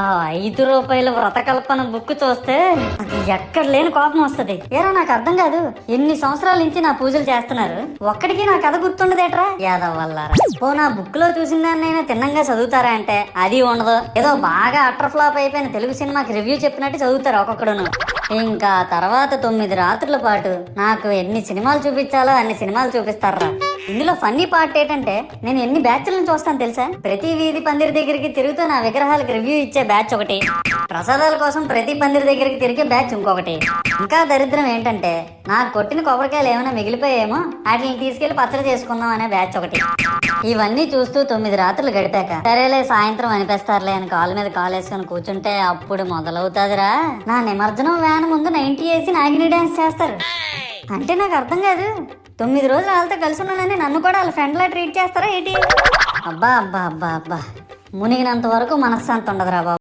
ఆ ₹5 వ్రతకల్పన బుక్ చూస్తే ఎక్కడ లేని కోపం వస్తుంది. ఏరా నాకు అర్థం కాదు, ఎన్ని సంవత్సరాల నుంచి నా పూజలు చేస్తున్నారు, ఒక్కడికి నా కథ గుర్తుండదేట్రా యాదవ్ వల్లారా. ఓ నా బుక్ లో చూసిన దాన్నైనా తిన్నంగా చదువుతారా అంటే అది ఉండదు. ఏదో బాగా అటర్ ఫ్లాప్ అయిపోయిన తెలుగు సినిమాకి రివ్యూ చెప్పినట్టు చదువుతారు ఒక్కొక్కడును. ఇంకా తర్వాత 9 రాత్రుల పాటు నాకు ఎన్ని సినిమాలు చూపించాలో అన్ని సినిమాలు చూపిస్తారా. ఇందులో ఫన్నీ పార్ట్ ఏంటంటే నేను ఎన్ని బ్యాచ్లను చూస్తాను తెలుసా. ప్రతి వీధి పందిరి దగ్గరికి తిరుగుతూ నా విగ్రహాలకు రివ్యూ ఇచ్చే బ్యాచ్ ఒకటి, ప్రసాదాల కోసం ప్రతి పందిరి దగ్గరికి తిరిగే బ్యాచ్ ఇంకొకటి, ఇంకా దరిద్రం ఏంటంటే నాకు కొట్టిన కొబ్బరికాయలు ఏమైనా మిగిలిపోయేమో వాటిని తీసుకెళ్లి పచ్చడి చేసుకుందాం అనే బ్యాచ్ ఒకటి. ఇవన్నీ చూస్తూ 9 రాత్రులు గడిపాక సరేలే సాయంత్రం అనిపిస్తారులే అని కాలు మీద కాలు వేసుకొని కూర్చుంటే అప్పుడు మొదలవుతాదిరా నా నిమజ్జనం వ్యాన్ ముందు 90 వేసి నాగిని డాన్స్ చేస్తారు. అంటే నాకు అర్థం కాదు, 9 రోజులు వాళ్ళతో కలిసి ఉన్నానని నన్ను కూడా వాళ్ళ ఫ్రెండ్ లా ట్రీట్ చేస్తారా ఏంటి? అబ్బా అబ్బా అబ్బా అబ్బా, మునిగినంత వరకు మనశ్శాంతి ఉండదురా బాబు.